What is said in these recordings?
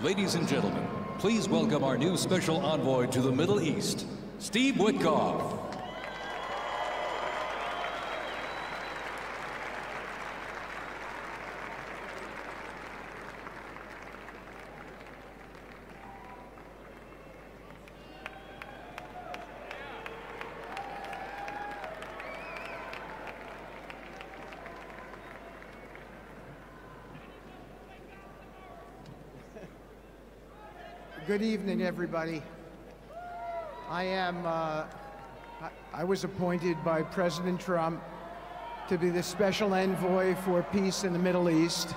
Ladies and gentlemen, please welcome our new special envoy to the Middle East, Steve Witkoff. Good evening, everybody. I was appointed by President Trump to be the special envoy for peace in the Middle East.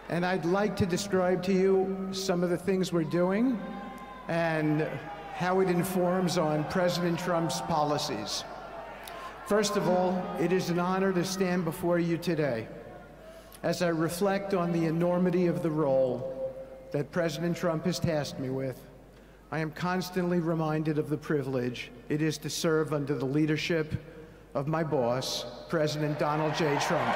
And I'd like to describe to you some of the things we're doing and how it informs on President Trump's policies. First of all, it is an honor to stand before you today as I reflect on the enormity of the role that President Trump has tasked me with. I am constantly reminded of the privilege it is to serve under the leadership of my boss, President Donald J. Trump.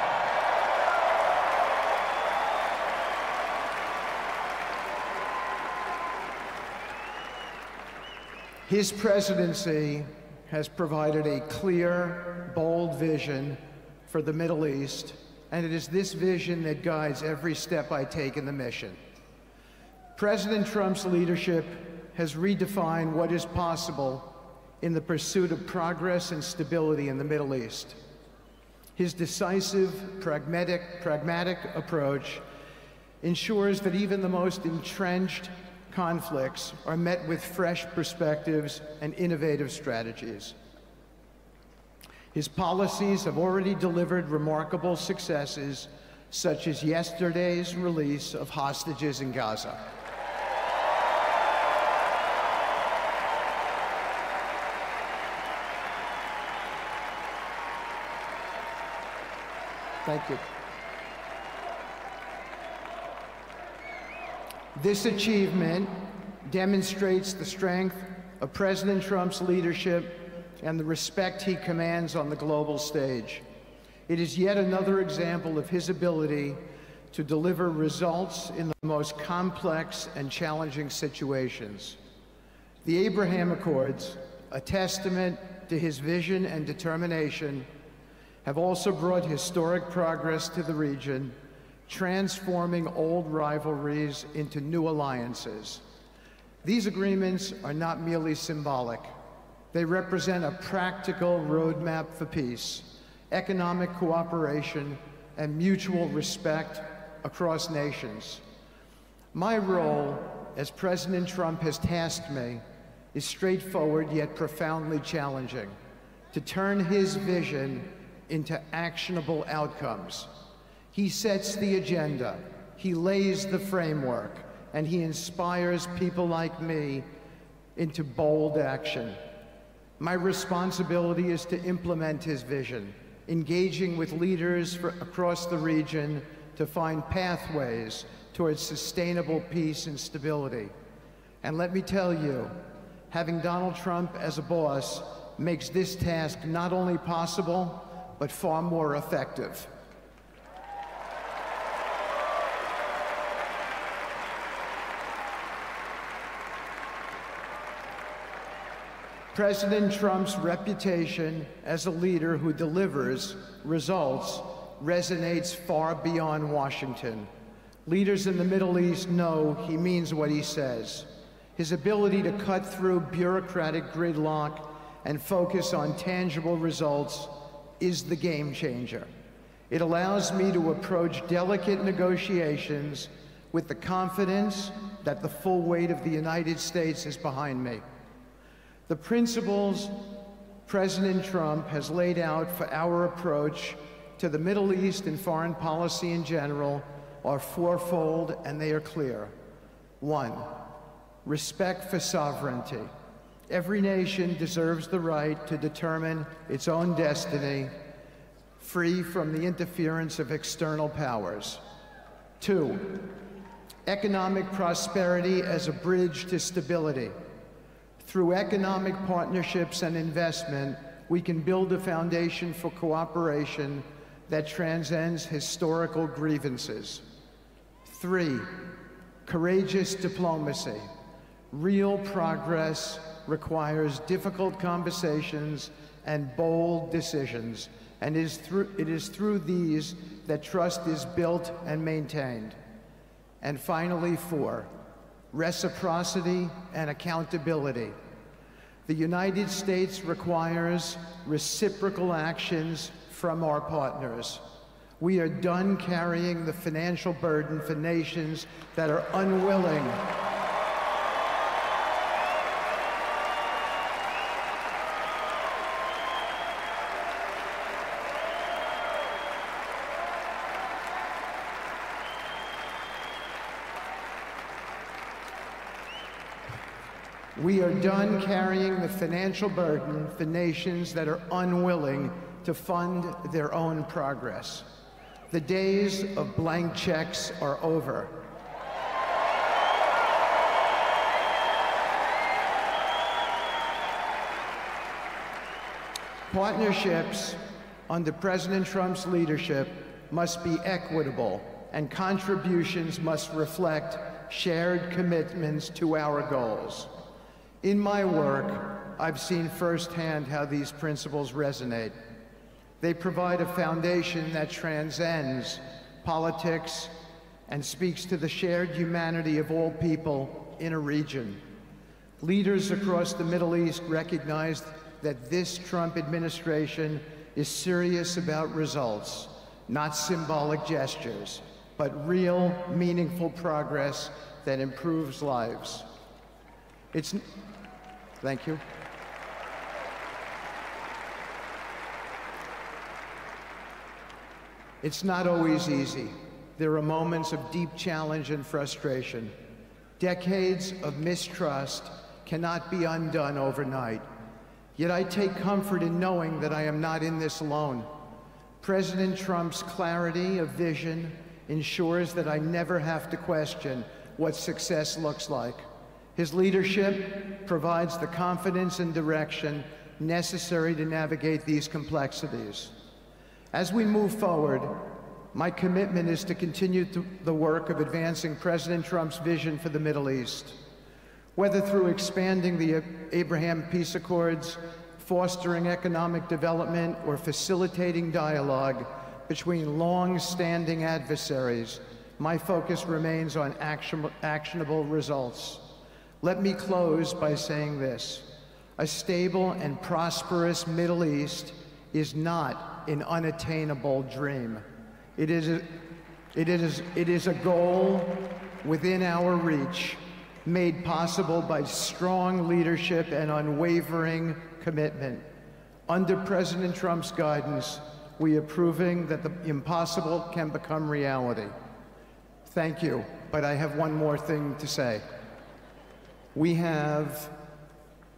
His presidency has provided a clear, bold vision for the Middle East, and it is this vision that guides every step I take in the mission. President Trump's leadership has redefined what is possible in the pursuit of progress and stability in the Middle East. His decisive, pragmatic approach ensures that even the most entrenched conflicts are met with fresh perspectives and innovative strategies. His policies have already delivered remarkable successes, such as yesterday's release of hostages in Gaza. Thank you. This achievement demonstrates the strength of President Trump's leadership and the respect he commands on the global stage. It is yet another example of his ability to deliver results in the most complex and challenging situations. The Abraham Accords, a testament to his vision and determination, have also brought historic progress to the region, transforming old rivalries into new alliances. These agreements are not merely symbolic. They represent a practical roadmap for peace, economic cooperation, and mutual respect across nations. My role, as President Trump has tasked me, is straightforward yet profoundly challenging: to turn his vision into actionable outcomes. He sets the agenda, he lays the framework, and he inspires people like me into bold action. My responsibility is to implement his vision, engaging with leaders across the region to find pathways towards sustainable peace and stability. And let me tell you, having Donald Trump as a boss makes this task not only possible, but far more effective. President Trump's reputation as a leader who delivers results resonates far beyond Washington. Leaders in the Middle East know he means what he says. His ability to cut through bureaucratic gridlock and focus on tangible results is the game changer. It allows me to approach delicate negotiations with the confidence that the full weight of the United States is behind me. The principles President Trump has laid out for our approach to the Middle East and foreign policy in general are fourfold, and they are clear. 1, respect for sovereignty. Every nation deserves the right to determine its own destiny, free from the interference of external powers. 2, economic prosperity as a bridge to stability. Through economic partnerships and investment, we can build a foundation for cooperation that transcends historical grievances. 3, courageous diplomacy. Real progress requires difficult conversations and bold decisions, and it is through these that trust is built and maintained. And finally, 4, reciprocity and accountability. The United States requires reciprocal actions from our partners. We are done carrying the financial burden for nations that are unwilling We are done carrying the financial burden for nations that are unwilling to fund their own progress. The days of blank checks are over. Partnerships under President Trump's leadership must be equitable, and contributions must reflect shared commitments to our goals. In my work, I've seen firsthand how these principles resonate. They provide a foundation that transcends politics and speaks to the shared humanity of all people in a region. Leaders across the Middle East recognize that this Trump administration is serious about results, not symbolic gestures, but real, meaningful progress that improves lives. Thank you. It's not always easy. There are moments of deep challenge and frustration. Decades of mistrust cannot be undone overnight. Yet I take comfort in knowing that I am not in this alone. President Trump's clarity of vision ensures that I never have to question what success looks like. His leadership provides the confidence and direction necessary to navigate these complexities. As we move forward, my commitment is to continue the work of advancing President Trump's vision for the Middle East. Whether through expanding the Abraham Peace Accords, fostering economic development, or facilitating dialogue between long-standing adversaries, my focus remains on actionable results. Let me close by saying this: a stable and prosperous Middle East is not an unattainable dream. It is a goal within our reach, made possible by strong leadership and unwavering commitment. Under President Trump's guidance, we are proving that the impossible can become reality. Thank you, but I have one more thing to say. We have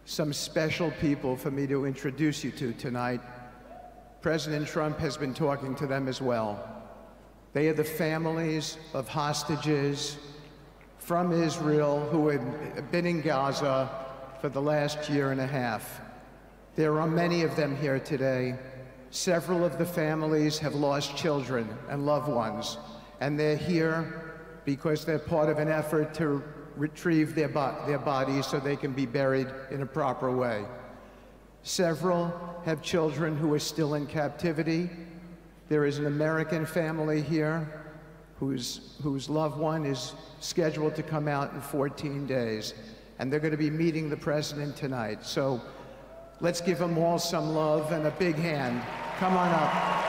some special people for me to introduce you to tonight. President Trump has been talking to them as well. They are the families of hostages from Israel who have been in Gaza for the last year and a half. There are many of them here today. Several of the families have lost children and loved ones, and they're here because they're part of an effort to retrieve their bodies so they can be buried in a proper way. Several have children who are still in captivity. There is an American family here whose loved one is scheduled to come out in 14 days, and they're going to be meeting the president tonight. So let's give them all some love and a big hand. Come on up.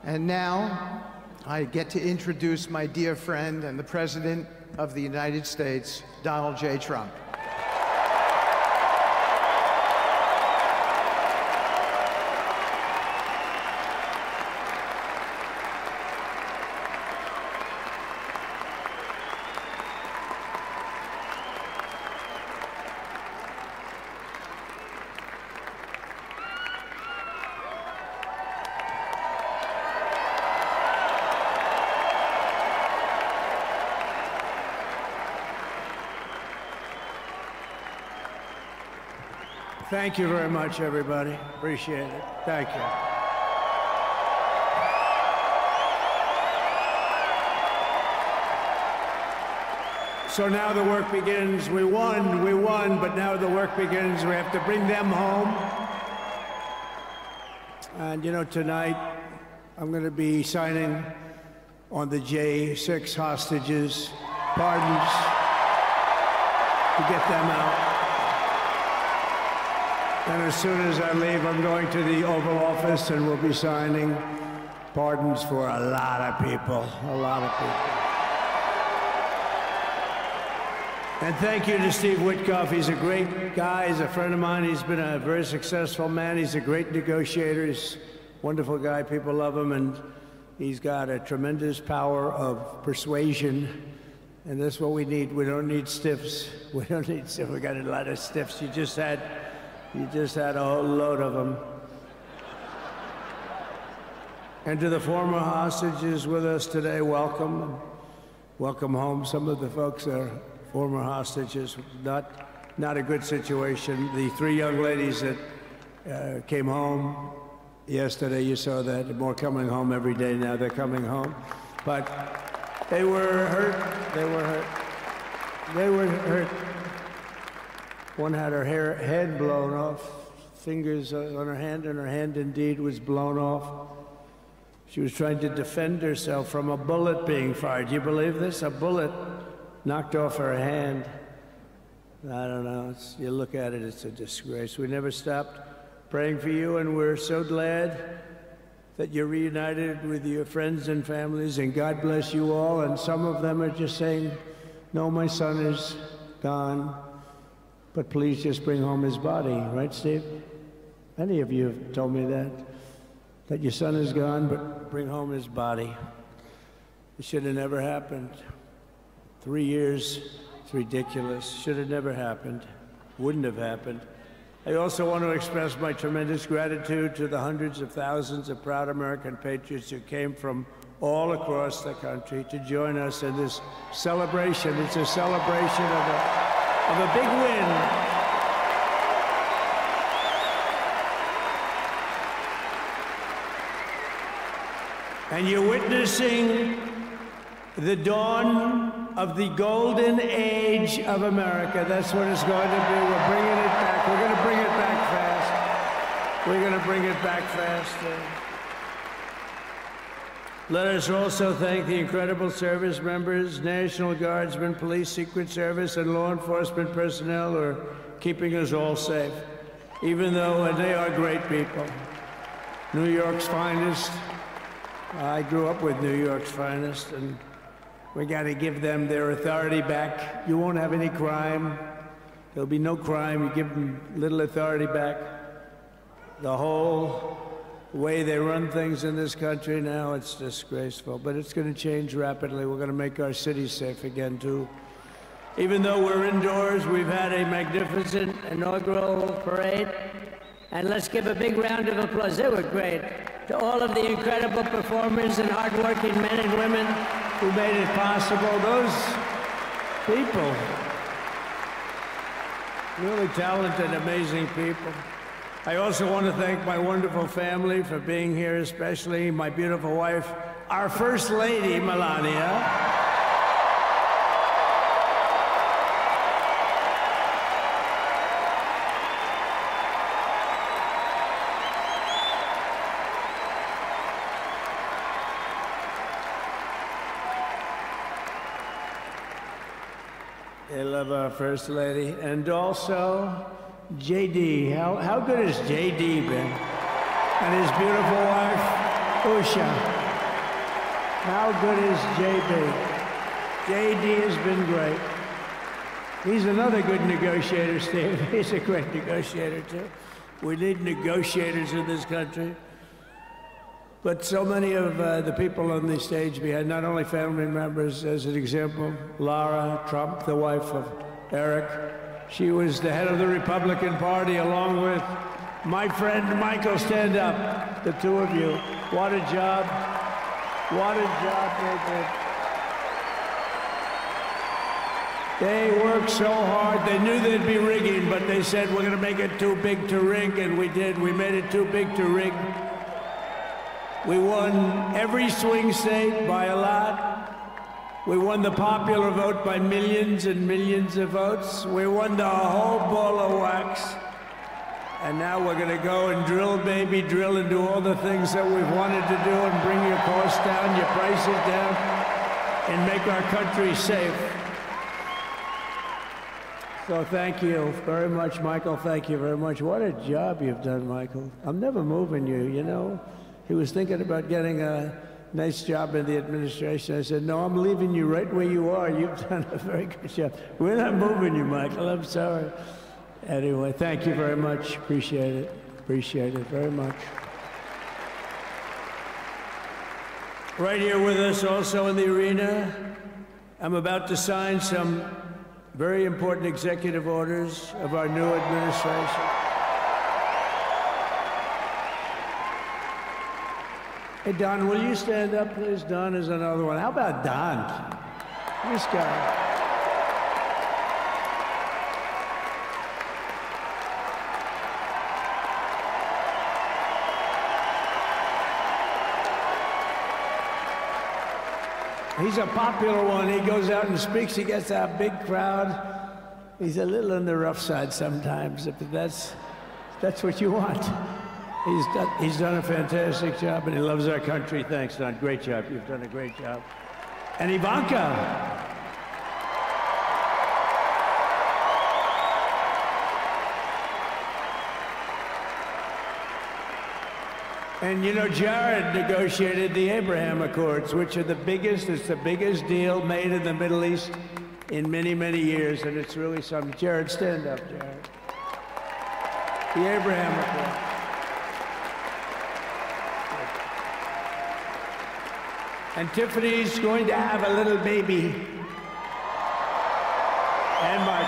And now, I get to introduce my dear friend and the President of the United States, Donald J. Trump. Thank you very much, everybody. Appreciate it. Thank you. So now the work begins. We won, but now the work begins. We have to bring them home. And you know, tonight, I'm going to be signing on the J6 hostages, pardons, to get them out. And as soon as I leave, I'm going to the Oval Office and we'll be signing pardons for a lot of people, a lot of people. And thank you to Steve Witkoff. He's a great guy. He's a friend of mine. He's been a very successful man. He's a great negotiator. He's a wonderful guy. People love him. And he's got a tremendous power of persuasion. And that's what we need. We don't need stiffs. We don't need stiffs. We got a lot of stiffs. You just had a whole load of them. And to the former hostages with us today, welcome. Welcome home. Some of the folks are former hostages. Not a good situation. The three young ladies that came home yesterday, you saw that. They're more coming home every day now. They're coming home. But they were hurt. They were hurt. They were hurt. One had her head blown off, fingers on her hand, and her hand indeed was blown off. She was trying to defend herself from a bullet being fired. Do you believe this? A bullet knocked off her hand. I don't know. You look at it, it's a disgrace. We never stopped praying for you, and we're so glad that you're reunited with your friends and families, and God bless you all. And some of them are just saying, no, my son is gone. But please just bring home his body, right, Steve? Many of you have told me that your son is gone, but bring home his body. It should have never happened. 3 years, it's ridiculous. Should have never happened. Wouldn't have happened. I also want to express my tremendous gratitude to the hundreds of thousands of proud American patriots who came from all across the country to join us in this celebration. It's a celebration of a big win. And you're witnessing the dawn of the golden age of America. That's what it's going to be. We're bringing it back. We're going to bring it back fast. We're going to bring it back fast. Let us also thank the incredible service members, National Guardsmen, police, Secret Service, and law enforcement personnel who are keeping us all safe, even though they are great people. New York's finest. I grew up with New York's finest, and we got to give them their authority back. You won't have any crime. There'll be no crime. You give them little authority back. The whole way they run things in this country now, it's disgraceful. But it's going to change rapidly. We're going to make our cities safe again, too. Even though we're indoors, we've had a magnificent inaugural parade. And let's give a big round of applause. They were great. To all of the incredible performers and hardworking men and women who made it possible. Those people, really talented, amazing people. I also want to thank my wonderful family for being here, especially my beautiful wife, our First Lady, Melania. They love our First Lady. And also, JD. How good has JD been? And his beautiful wife, Usha. How good is JB? JD has been great. He's another good negotiator, Steve. He's a great negotiator, too. We need negotiators in this country. But so many of the people on the stage behind, not only family members, as an example, Lara Trump, the wife of Eric. She was the head of the Republican Party, along with my friend Michael. Stand up, the two of you. What a job. What a job they did. They worked so hard. They knew they'd be rigging, but they said, we're going to make it too big to rig, and we did. We made it too big to rig. We won every swing state by a lot. We won the popular vote by millions and millions of votes. We won the whole ball of wax. And now we're going to go and drill, baby, drill, and do all the things that we've wanted to do and bring your costs down, your prices down, and make our country safe. So thank you very much, Michael. Thank you very much. What a job you've done, Michael. I'm never moving you, you know. He was thinking about getting a nice job in the administration. I said, no, I'm leaving you right where you are. You've done a very good job. We're not moving you, Michael. I'm sorry. Anyway, thank you very much. Appreciate it. Appreciate it very much. Right here with us also in the arena, I'm about to sign some very important executive orders of our new administration. Hey, Don, will you stand up, please? Don is another one. How about Don? This guy. He's a popular one. He goes out and speaks. He gets a big crowd. He's a little on the rough side sometimes, but that's what you want. He's done a fantastic job, and he loves our country. Thanks, Don. Great job. You've done a great job. And Ivanka. And you know, Jared negotiated the Abraham Accords, which are the biggest, it's the biggest deal made in the Middle East in many, many years, and it's really something. Jared, stand up, Jared. The Abraham Accords. And Tiffany's going to have a little baby. And Mark.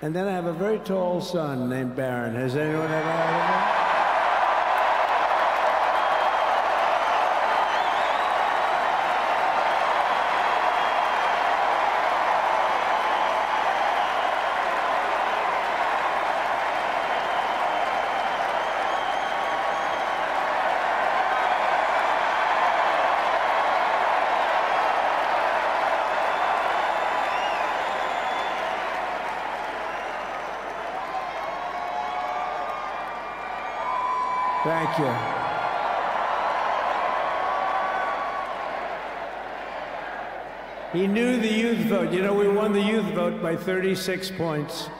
And then I have a very tall son named Barron. Has anyone ever heard of him? Thank you. He knew the youth vote. You know, we won the youth vote by 36 points.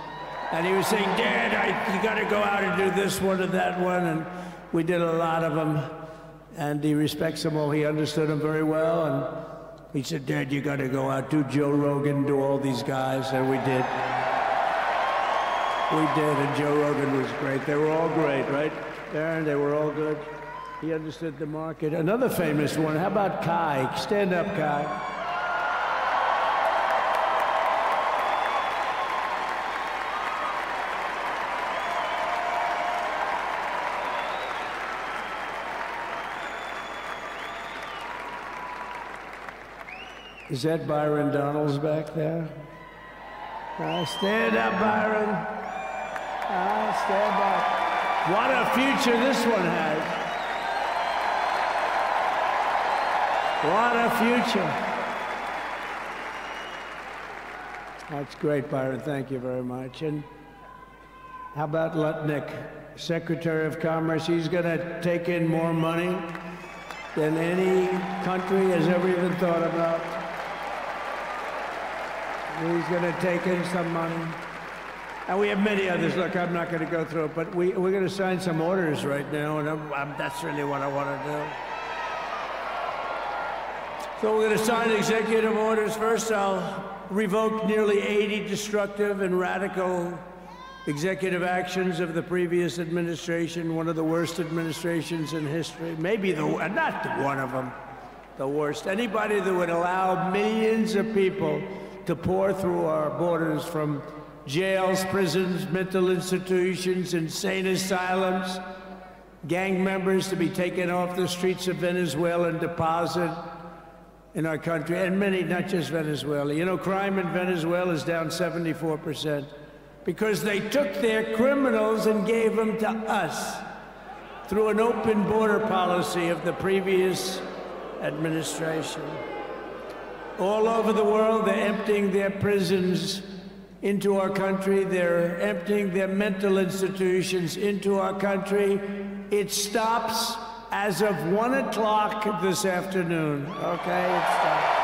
And he was saying, Dad, you got to go out and do this one and that one. And we did a lot of them. And he respects them all. He understood them very well. And he said, Dad, you got to go out, do Joe Rogan, do all these guys. And we did. We did, and Joe Rogan was great. They were all great, right? Aaron, they were all good. He understood the market. Another famous one, how about Kai? Stand up, Kai. Is that Byron Donalds back there? Stand up, Byron. Stand up. What a future this one has. What a future. That's great, Byron. Thank you very much. And how about Lutnick, Secretary of Commerce? He's going to take in more money. than any country has ever even thought about. He's going to take in some money. And we have many others. Look, I'm not going to go through it, but we're going to sign some orders right now, and that's really what I want to do. So we're going to sign executive orders. First, I'll revoke nearly 80 destructive and radical executive actions of the previous administration, one of the worst administrations in history. Maybe not one of them, the worst. Anybody that would allow millions of people to pour through our borders from jails, prisons, mental institutions, insane asylums, gang members to be taken off the streets of Venezuela and deposited in our country, and many, not just Venezuela. You know, crime in Venezuela is down 74% because they took their criminals and gave them to us through an open border policy of the previous administration. All over the world, they're emptying their prisons into our country. They're emptying their mental institutions into our country. It stops as of 1 o'clock this afternoon, okay? It stops.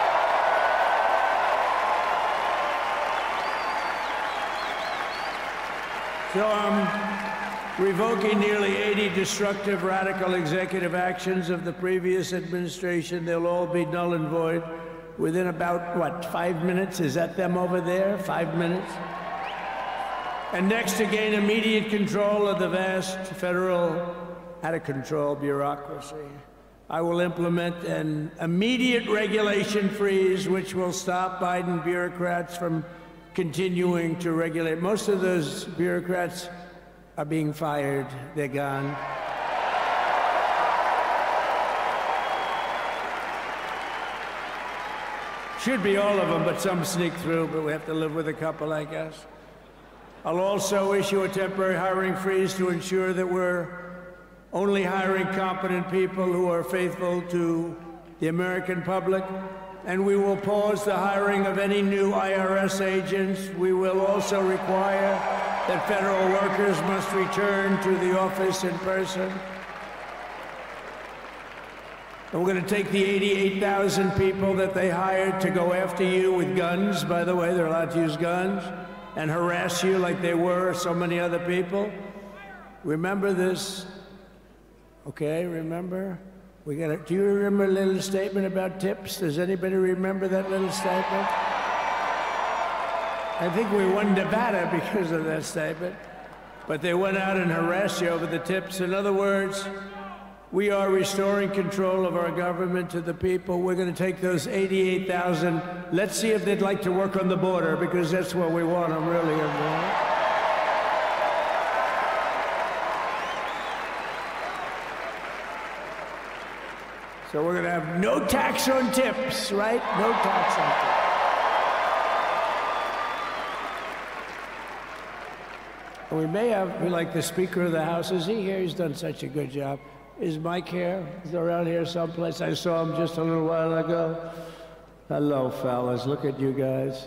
So I'm revoking nearly 80 destructive, radical executive actions of the previous administration. They'll all be null and void within about, what, 5 minutes? Is that them over there? 5 minutes? And next, to gain immediate control of the vast federal, out-of-control bureaucracy, I will implement an immediate regulation freeze which will stop Biden bureaucrats from continuing to regulate. Most of those bureaucrats are being fired. They're gone. Should be all of them, but some sneak through, but we have to live with a couple, I guess. I'll also issue a temporary hiring freeze to ensure that we're only hiring competent people who are faithful to the American public, and we will pause the hiring of any new IRS agents. We will also require that federal workers must return to the office in person. And we're going to take the 88,000 people that they hired to go after you with guns. By the way, they're allowed to use guns and harass you like they were so many other people. Remember this. Okay, remember? Do you remember a little statement about tips? Does anybody remember that little statement? I think we won Nevada because of that statement. But they went out and harassed you over the tips. In other words, we are restoring control of our government to the people. We're going to take those 88,000. Let's see if they'd like to work on the border, because that's what we want them really involved. So we're going to have no tax on tips, right? No tax on tips. And we may have, like the Speaker of the House, is he here? He's done such a good job. Is Mike here? He's around here someplace. I saw him just a little while ago. Hello, fellas. Look at you guys.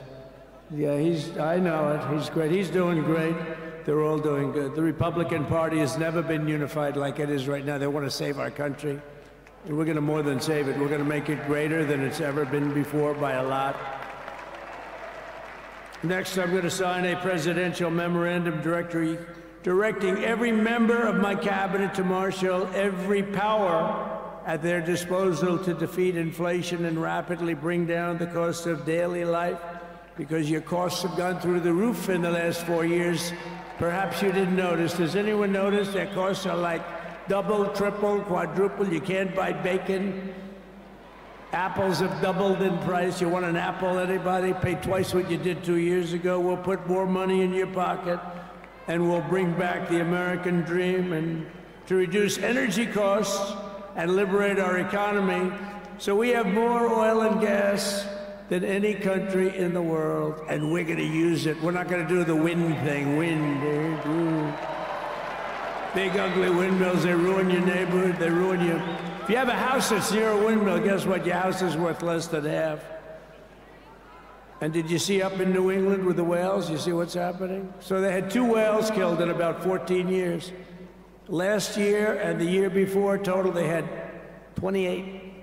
Yeah, I know it. He's great. He's doing great. They're all doing good. The Republican Party has never been unified like it is right now. They want to save our country. And we're going to more than save it. We're going to make it greater than it's ever been before by a lot. Next, I'm going to sign a presidential memorandum directing every member of my cabinet to marshal every power at their disposal to defeat inflation and rapidly bring down the cost of daily life, because your costs have gone through the roof in the last 4 years. Perhaps you didn't notice. Does anyone notice their costs are like double, triple, quadruple? You can't buy bacon. Apples have doubled in price. You want an apple, anybody? Pay twice what you did 2 years ago. We'll put more money in your pocket, and we'll bring back the American dream and to reduce energy costs and liberate our economy. So we have more oil and gas than any country in the world, and we're going to use it. We're not going to do the wind thing. Wind. Big, ugly windmills, they ruin your neighborhood, they ruin you. If you have a house that's near a windmill, guess what? Your house is worth less than half. And did you see up in New England with the whales? You see what's happening? So they had 2 whales killed in about 14 years. Last year and the year before, total, they had 28.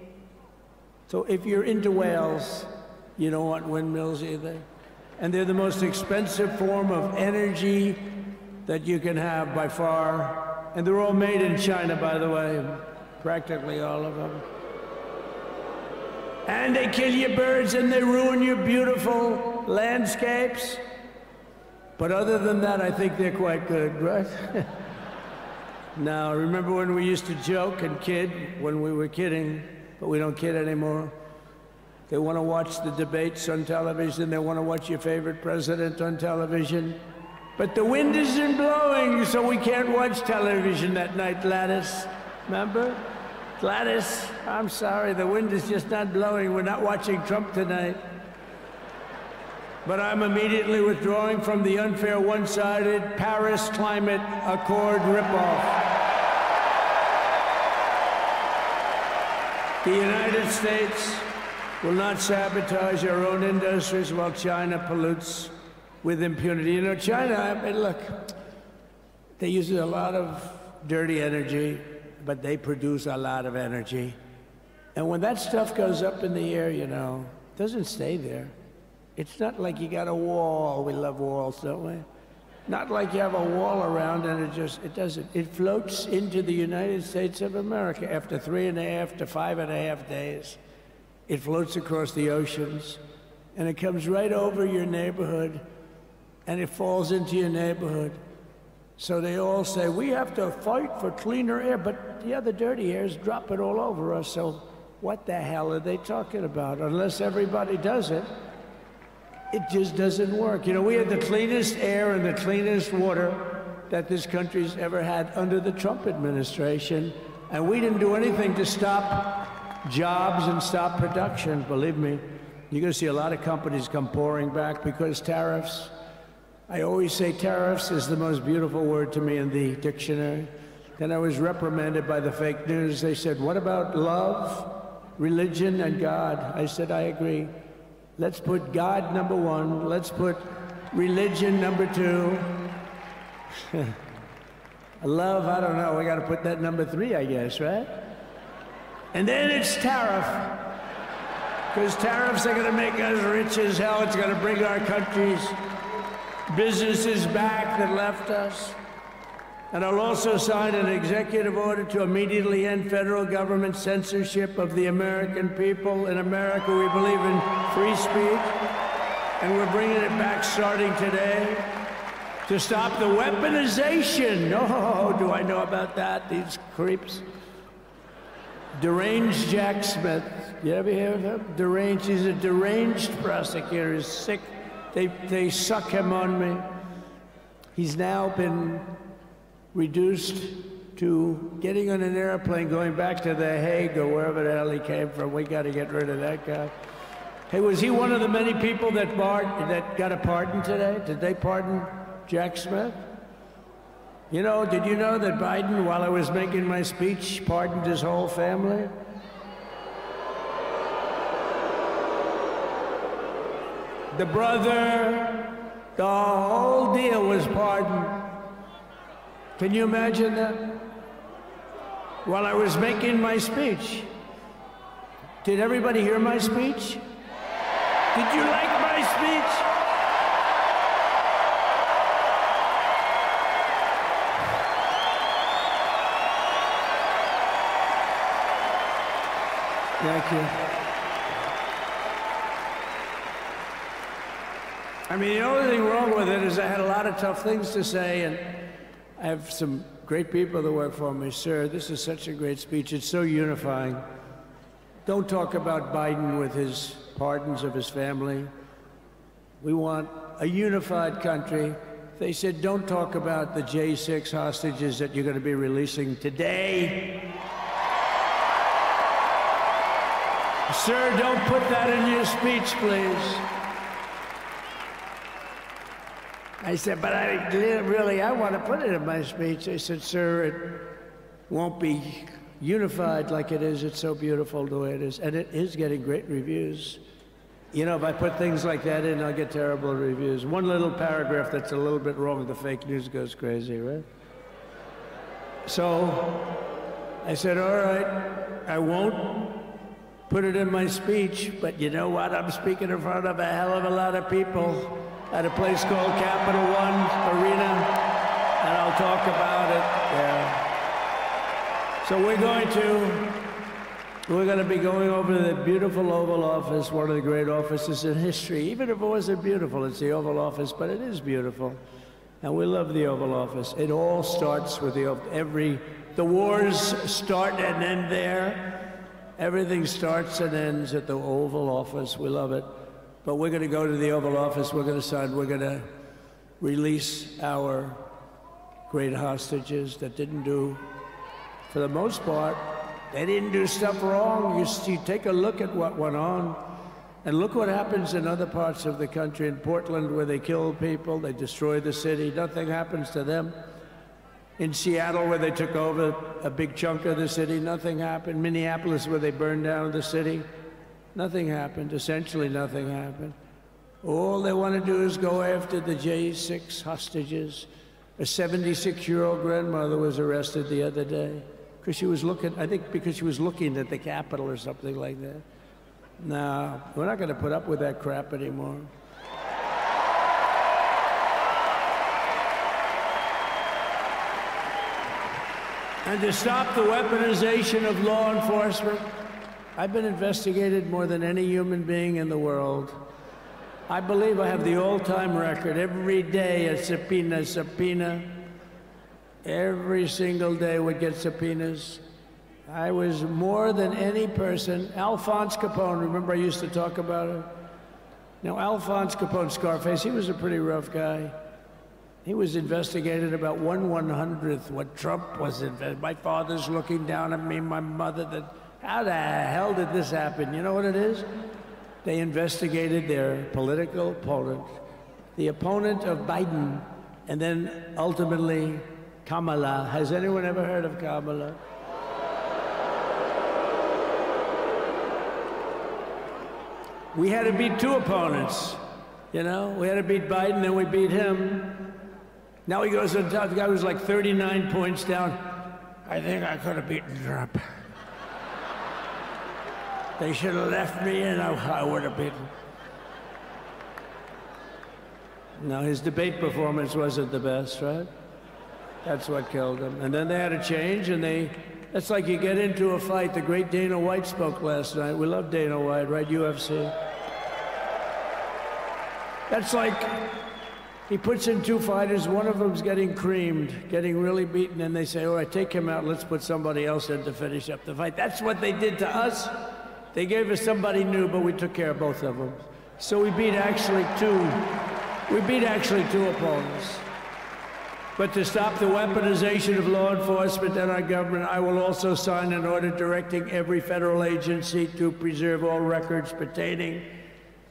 So if you're into whales, you don't want windmills either. And they're the most expensive form of energy that you can have by far. And they're all made in China, by the way, practically all of them. And they kill your birds and they ruin your beautiful landscapes. But other than that, I think they're quite good, right? Now, remember when we used to joke and kid, when we were kidding, but we don't kid anymore? They want to watch the debates on television, they want to watch your favorite president on television. But the wind isn't blowing, so we can't watch television that night, Gladys. Remember? Gladys, I'm sorry, the wind is just not blowing. We're not watching Trump tonight. But I'm immediately withdrawing from the unfair, one-sided Paris Climate Accord ripoff. The United States will not sabotage our own industries while China pollutes with impunity. You know, China, I mean, look, they use a lot of dirty energy, but they produce a lot of energy. And when that stuff goes up in the air, you know, it doesn't stay there. It's not like you got a wall. We love walls, don't we? Not like you have a wall around and it doesn't. It floats into the United States of America after 3.5 to 5.5 days. It floats across the oceans and it comes right over your neighborhood and it falls into your neighborhood. So they all say, we have to fight for cleaner air, but the other dirty air is dropping all over us. So what the hell are they talking about? Unless everybody does it, it just doesn't work. You know, we had the cleanest air and the cleanest water that this country's ever had under the Trump administration, and we didn't do anything to stop jobs and stop production. Believe me, you're going to see a lot of companies come pouring back because tariffs. I always say tariffs is the most beautiful word to me in the dictionary. Then I was reprimanded by the fake news. They said, what about love, religion, and God? I said, I agree. Let's put God number one. Let's put religion number two. Love, I don't know. We got to put that number 3, I guess, right? And then it's tariff. Because tariffs are going to make us rich as hell. It's going to bring our country's businesses back that left us. And I'll also sign an executive order to immediately end federal government censorship of the American people. In America, we believe in free speech, and we're bringing it back starting today to stop the weaponization. Oh, do I know about that? These creeps. Deranged Jack Smith. You ever hear of him? Deranged. He's a deranged prosecutor. He's sick. They suck him on me. He's now been reduced to getting on an airplane, going back to The Hague or wherever the hell he came from. We got to get rid of that guy. Hey, was he one of the many people that got a pardon today? Did they pardon Jack Smith? You know, did you know that Biden, while I was making my speech, pardoned his whole family? The brother, the whole deal was pardoned. Can you imagine that? While I was making my speech. Did everybody hear my speech? Did you like my speech? Thank you. I mean, the only thing wrong with it is I had a lot of tough things to say, and I have some great people that work for me. Sir, this is such a great speech. It's so unifying. Don't talk about Biden with his pardons of his family. We want a unified country. They said, don't talk about the J6 hostages that you're going to be releasing today. Sir, don't put that in your speech, please. I said, but I want to put it in my speech. They said, sir, it won't be unified like it is. It's so beautiful the way it is. And it is getting great reviews. You know, if I put things like that in, I'll get terrible reviews. One little paragraph that's a little bit wrong, the fake news goes crazy, right? So, I said, all right, I won't put it in my speech, but you know what? I'm speaking in front of a hell of a lot of people at a place called Capital One Arena, and I'll talk about it. Yeah. So we're going to be going over the beautiful Oval Office, one of the great offices in history. Even if it wasn't beautiful, it's the Oval Office, but it is beautiful. And we love the Oval Office. It all starts with the wars start and end there. Everything starts and ends at the Oval Office. We love it. But we're going to go to the Oval Office. We're going to release our great hostages that didn't do, for the most part, they didn't do stuff wrong. You take a look at what went on, and look what happens in other parts of the country. In Portland, where they kill people, they destroy the city, nothing happens to them. In Seattle, where they took over a big chunk of the city, nothing happened. Minneapolis, where they burned down the city, nothing happened. Essentially nothing happened. All they want to do is go after the J6 hostages. A 76-year-old grandmother was arrested the other day because she was looking, I think because she was looking at the Capitol or something like that. No, we're not going to put up with that crap anymore. And to stop the weaponization of law enforcement, I've been investigated more than any human being in the world. I believe I have the all-time record. Every day a subpoena. Every single day would get subpoenas. I was more than any person. Alphonse Capone, remember I used to talk about it? Now, Alphonse Capone, Scarface, he was a pretty rough guy. He was investigated about 1/100th what Trump was investigated. My father's looking down at me, my mother, how the hell did this happen? You know what it is? They investigated their political opponent, the opponent of Biden, and then ultimately Kamala. Has anyone ever heard of Kamala? We had to beat two opponents, you know? We had to beat Biden, then we beat him. Now he goes on top, the guy was like 39 points down. I think I could have beaten Trump. They should have left me and I would have beaten. No, his debate performance wasn't the best, right? That's what killed him. And then they had to change, and that's like you get into a fight. The great Dana White spoke last night. We love Dana White, right? UFC. That's like he puts in two fighters, one of them's getting creamed, getting really beaten, and they say, all right, take him out, let's put somebody else in to finish up the fight. That's what they did to us. They gave us somebody new, but we took care of both of them. So we beat actually two opponents. But to stop the weaponization of law enforcement and our government, I will also sign an order directing every federal agency to preserve all records pertaining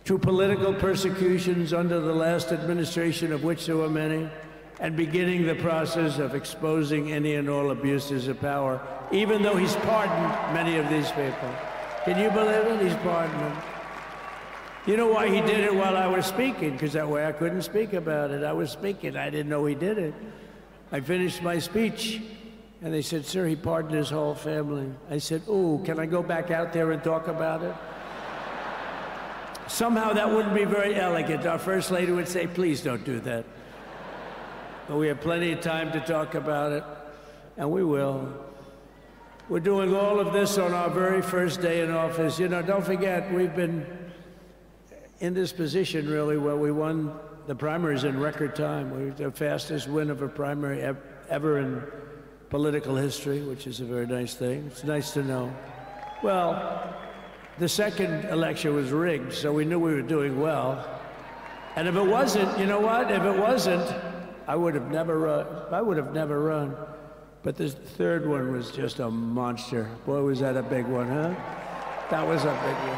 to political persecutions under the last administration, of which there were many, and beginning the process of exposing any and all abuses of power, even though he's pardoned many of these people. Can you believe it? He's pardoned them. You know why he did it while I was speaking? Because that way I couldn't speak about it. I was speaking. I didn't know he did it. I finished my speech, and they said, sir, he pardoned his whole family. I said, ooh, can I go back out there and talk about it? Somehow that wouldn't be very elegant. Our First Lady would say, please don't do that. But we have plenty of time to talk about it, and we will. We're doing all of this on our very first day in office. You know, don't forget, we've been in this position, really, where we won the primaries in record time. We were the fastest win of a primary ever in political history, which is a very nice thing. It's nice to know. Well, the second election was rigged, so we knew we were doing well. And if it wasn't, you know what? If it wasn't, I would have never run. But this third one was just a monster. Boy, was that a big one, huh? That was a big one.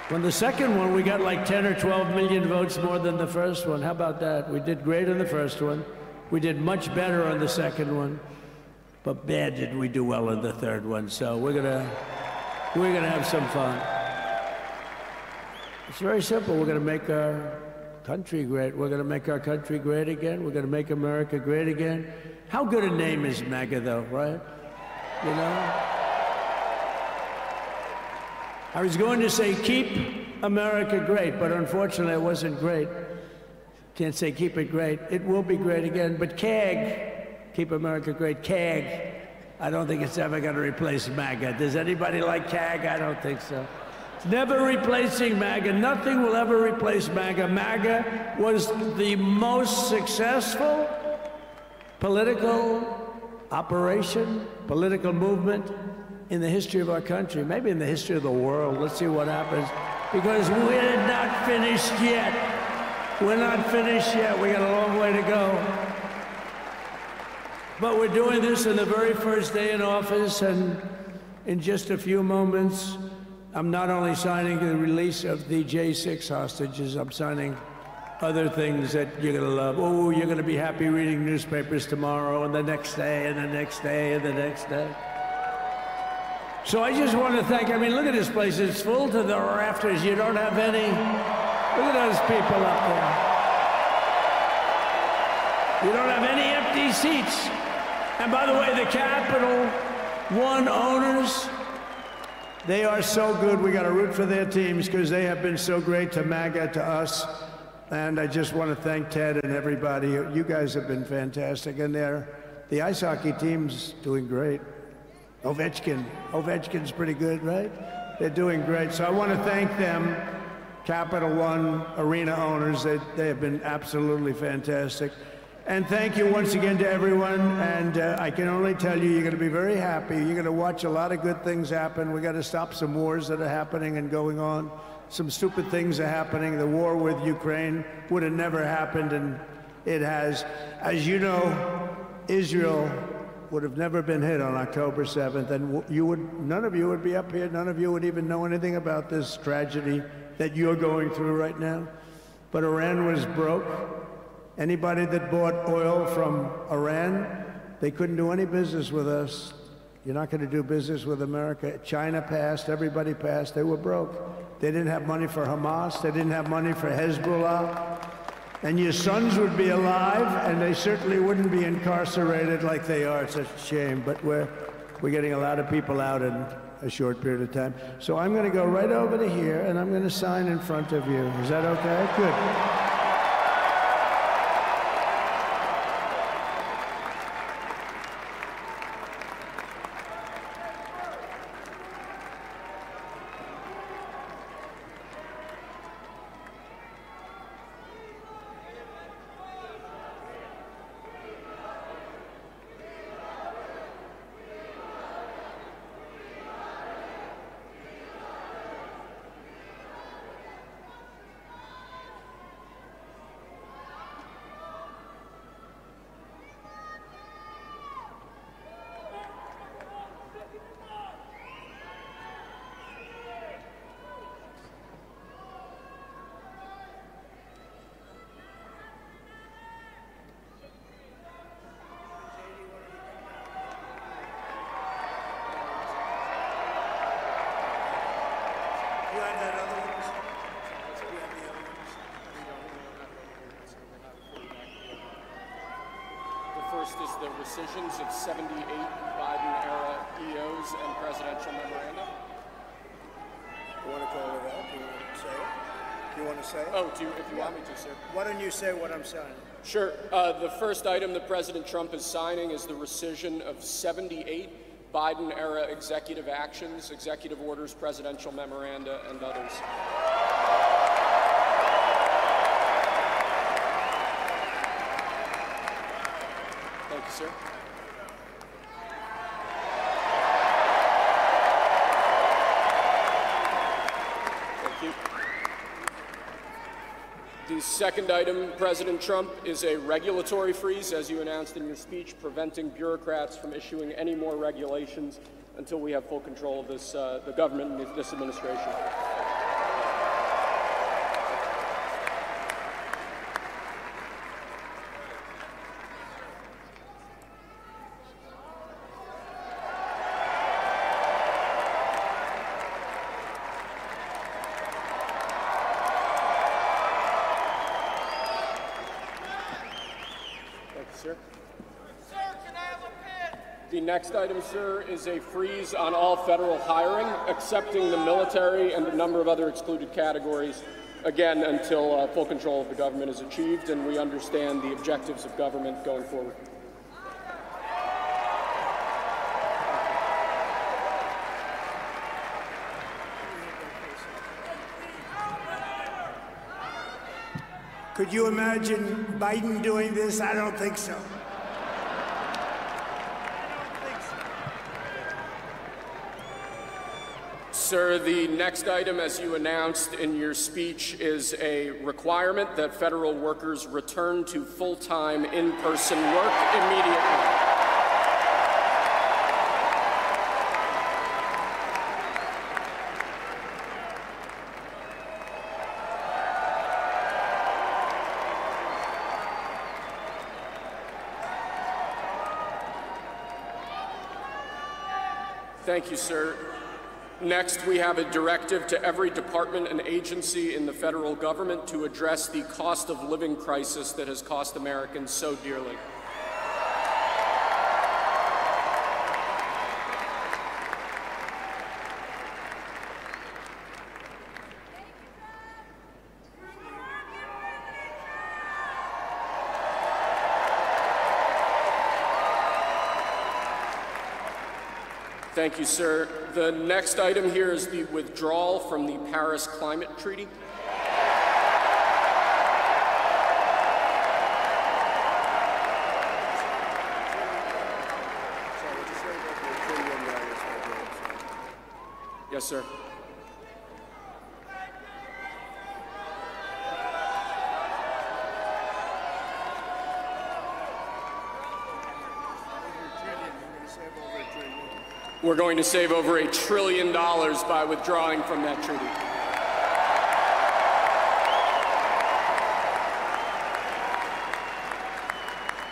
When the second one, we got like 10 or 12 million votes more than the first one. How about that? We did great on the first one. We did much better on the second one. But bad did we do well on the third one. So we're gonna have some fun. It's very simple. We're gonna make our country great. We're going to make our country great again. We're going to make America great again. How good a name is MAGA, though, right? You know? I was going to say, keep America great, but unfortunately it wasn't great. Can't say keep it great. It will be great again, but CAG, keep America great, CAG, I don't think it's ever going to replace MAGA. Does anybody like CAG? I don't think so. It's never replacing MAGA. Nothing will ever replace MAGA. MAGA was the most successful political operation, political movement in the history of our country, maybe in the history of the world. Let's see what happens. Because we're not finished yet. We're not finished yet. We got a long way to go. But we're doing this in the very first day in office, and in just a few moments, I'm not only signing the release of the J6 hostages, I'm signing other things that you're going to love. Oh, you're going to be happy reading newspapers tomorrow, and the next day, and the next day, and the next day. So I just want to thank, I mean, look at this place. It's full to the rafters. You don't have any, look at those people up there. You don't have any empty seats. And by the way, the Capital One owners, they are so good. We got to root for their teams because they have been so great to MAGA, to us. And I just want to thank Ted and everybody. You guys have been fantastic. And the ice hockey team's doing great. Ovechkin's pretty good, right? They're doing great. So I want to thank them, Capital One arena owners. They have been absolutely fantastic. And thank you once again to everyone. And I can only tell you, you're going to be very happy. You're going to watch a lot of good things happen. We got to stop some wars that are happening and going on. Some stupid things are happening. The war with Ukraine would have never happened, and it has. As you know, Israel would have never been hit on October 7th, and none of you would be up here. None of you would even know anything about this tragedy that you're going through right now. But Iran was broke. Anybody that bought oil from Iran, they couldn't do any business with us. You're not going to do business with America. China passed, everybody passed, they were broke. They didn't have money for Hamas, they didn't have money for Hezbollah. And your sons would be alive, and they certainly wouldn't be incarcerated like they are. It's a shame, but we're getting a lot of people out in a short period of time. So I'm going to go right over to here, and I'm going to sign in front of you. Is that okay? Good. Is the rescissions of 78 Biden-era EOs and presidential memoranda. You want to go over that? Do you want to say it? Do you want to say it? Oh, if you want me to, sir. Why don't you say what I'm signing? Sure. The first item that President Trump is signing is the rescission of 78 Biden-era executive actions, executive orders, presidential memoranda, and others. Thank you, sir. Thank you. The second item, President Trump, is a regulatory freeze, as you announced in your speech, preventing bureaucrats from issuing any more regulations until we have full control of this, the government and this administration. The next item, sir, is a freeze on all federal hiring, excepting the military and a number of other excluded categories, again, until full control of the government is achieved and we understand the objectives of government going forward. Could you imagine Biden doing this? I don't think so. Sir, the next item, as you announced in your speech, is a requirement that federal workers return to full-time in-person work immediately. Thank you, sir. Next, we have a directive to every department and agency in the federal government to address the cost of living crisis that has cost Americans so dearly. Thank you, sir. The next item here is the withdrawal from the Paris Climate Treaty. Yes, sir. We're going to save over $1 trillion by withdrawing from that treaty.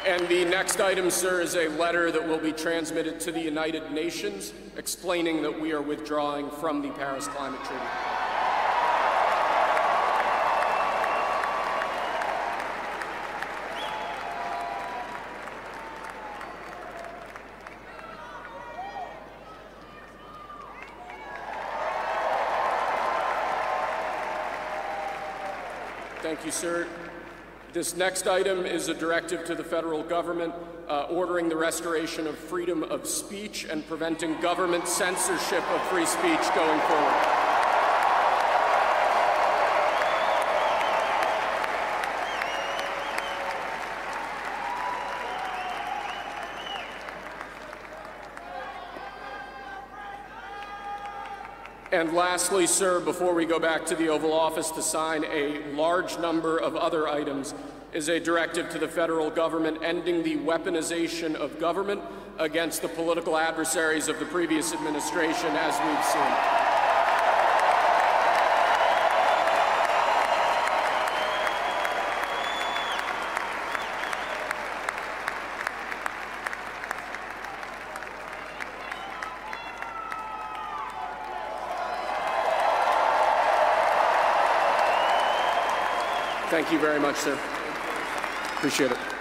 And the next item, sir, is a letter that will be transmitted to the United Nations explaining that we are withdrawing from the Paris Climate Treaty. Thank you, sir. This next item is a directive to the federal government ordering the restoration of freedom of speech and preventing government censorship of free speech going forward. And lastly, sir, before we go back to the Oval Office to sign a large number of other items, is a directive to the federal government ending the weaponization of government against the political adversaries of the previous administration, as we've seen. Thank you very much, sir. Appreciate it.